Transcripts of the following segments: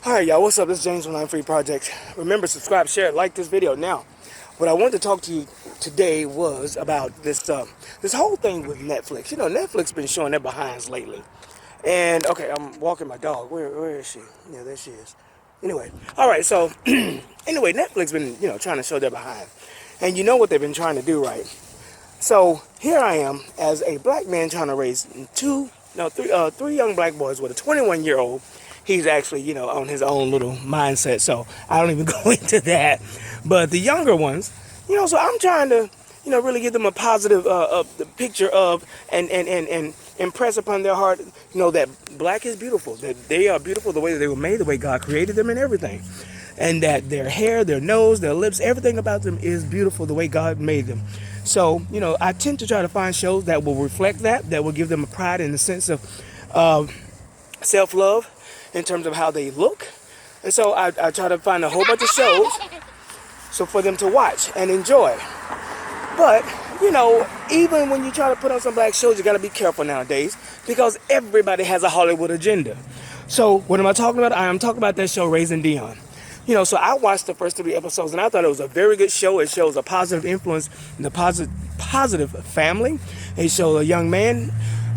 Hi y'all, what's up? This is James from ImFreeProject. Remember, subscribe, share, like this video. Now, what I wanted to talk to you today was about this whole thing with Netflix. You know, Netflix been showing their behinds lately. And okay, I'm walking my dog. Where is she? Yeah, there she is. Anyway, all right. So anyway, Netflix been trying to show their behind, and you know what they've been trying to do, right? So here I am as a black man trying to raise three young black boys with a 21-year-old. He's actually, on his own little mindset, so I don't even go into that. But the younger ones, so I'm trying to, really give them a positive the picture of and impress upon their heart, that black is beautiful, that they are beautiful the way that they were made, the way God created them and everything. And that their hair, their nose, their lips, everything about them is beautiful the way God made them. So, I tend to try to find shows that will reflect that will give them a pride in the sense of self-love in terms of how they look. And so I try to find a whole bunch of shows so for them to watch and enjoy. But, even when you try to put on some black shows, you got to be careful nowadays because everybody has a Hollywood agenda. So what am I talking about? I am talking about that show, Raising Dion. So I watched the first 3 episodes and I thought it was a very good show. It shows a positive influence in the positive family. It shows a young man,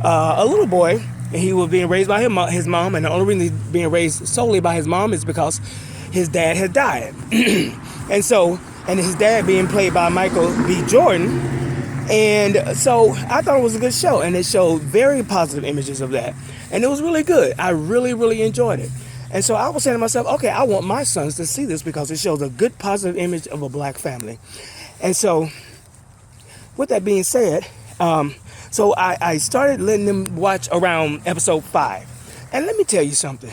a little boy, and he was being raised by his mom. And the only reason he's being raised solely by his mom is because his dad had died. and his dad being played by Michael B. Jordan. And so I thought it was a good show. And it showed very positive images of that. And it was really good. I really, really enjoyed it. And so I was saying to myself, okay, I want my sons to see this because it shows a good positive image of a black family. And so with that being said, so I started letting them watch around episode 5. And let me tell you something.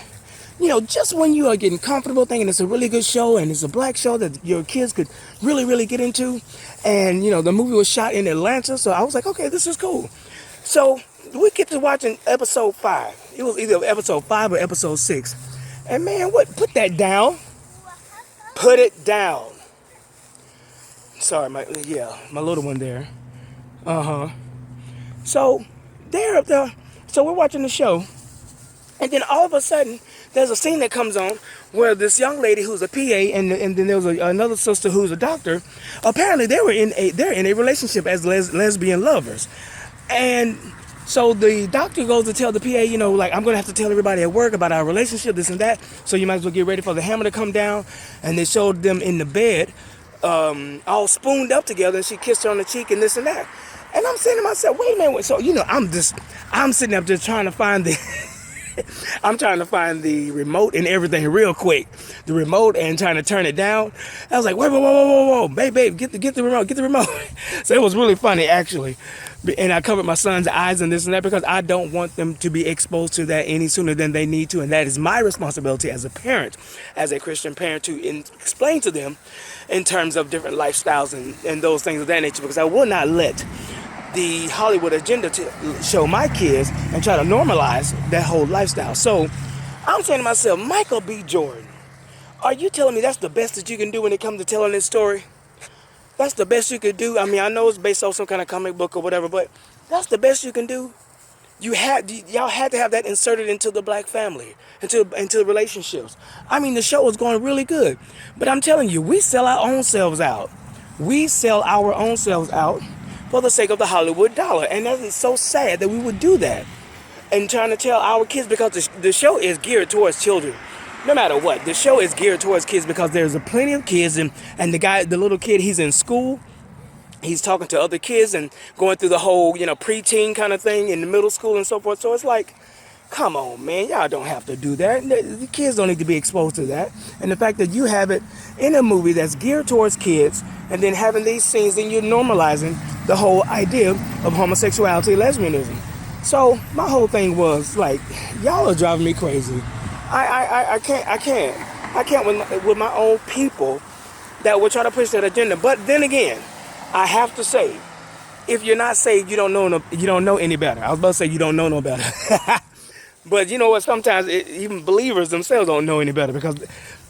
Just when you are getting comfortable thinking it's a really good show and it's a black show that your kids could really, really get into. And, the movie was shot in Atlanta. So I was like, okay, this is cool. So we get to watching episode 5. It was either episode 5 or episode 6. And man, put that down. Put it down. Sorry, my little one there. So they're up there. So we're watching the show. And then all of a sudden, there's a scene that comes on where this young lady who's a PA and then there was another sister who's a doctor. Apparently, they're in a relationship as lesbian lovers. And so the doctor goes to tell the PA, I'm going to have to tell everybody at work about our relationship, this and that. So you might as well get ready for the hammer to come down. And they showed them in the bed, all spooned up together. And she kissed her on the cheek and this and that. And I'm saying to myself, wait a minute. So, I'm sitting up just trying to find I'm trying to find the remote and everything real quick. The remote and trying to turn it down. I was like, whoa, babe, get the remote. So it was really funny, actually. And I covered my son's eyes and this and that because I don't want them to be exposed to that any sooner than they need to. And that is my responsibility as a parent, as a Christian parent, to explain to them in terms of different lifestyles and those things of that nature, because I will not let the Hollywood agenda to show my kids and try to normalize that whole lifestyle. So I'm saying to myself, Michael B. Jordan, are you telling me that's the best that you can do when it comes to telling this story? That's the best you could do? I mean, I know it's based on some kind of comic book or whatever, but that's the best you can do? Y'all had to have that inserted into the black family, into the relationships. I mean, the show was going really good. But I'm telling you, we sell our own selves out. We sell our own selves out for the sake of the Hollywood dollar. And that is so sad that we would do that. And trying to tell our kids, because the show is geared towards children. No matter what, the show is geared towards kids because there's plenty of kids. And the little kid, he's in school. He's talking to other kids and going through the whole, preteen kind of thing in the middle school and so forth. So it's like, come on, man, y'all don't have to do that. The kids don't need to be exposed to that. And the fact that you have it in a movie that's geared towards kids and then having these scenes, then you're normalizing the whole idea of homosexuality, lesbianism. So my whole thing was like, y'all are driving me crazy. I can't with my own people that will try to push that agenda. But then again, I have to say, if you're not saved, you don't know any better. I was about to say you don't know no better. But you know what? Sometimes even believers themselves don't know any better because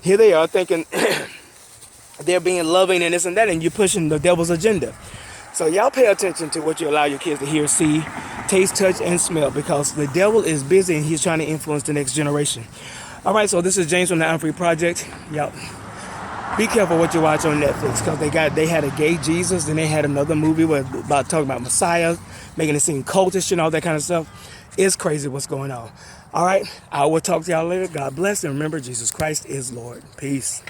here they are thinking they're being loving and this and that, and you're pushing the devil's agenda. So y'all pay attention to what you allow your kids to hear, see, taste, touch, and smell, because the devil is busy and he's trying to influence the next generation. All right, so this is James from the ImFreeProject. Y'all, be careful what you watch on Netflix, because they had a gay Jesus, then they had another movie about talking about Messiah, making it seem cultish and all that kind of stuff. It's crazy what's going on. All right, I will talk to y'all later. God bless, and remember, Jesus Christ is Lord. Peace.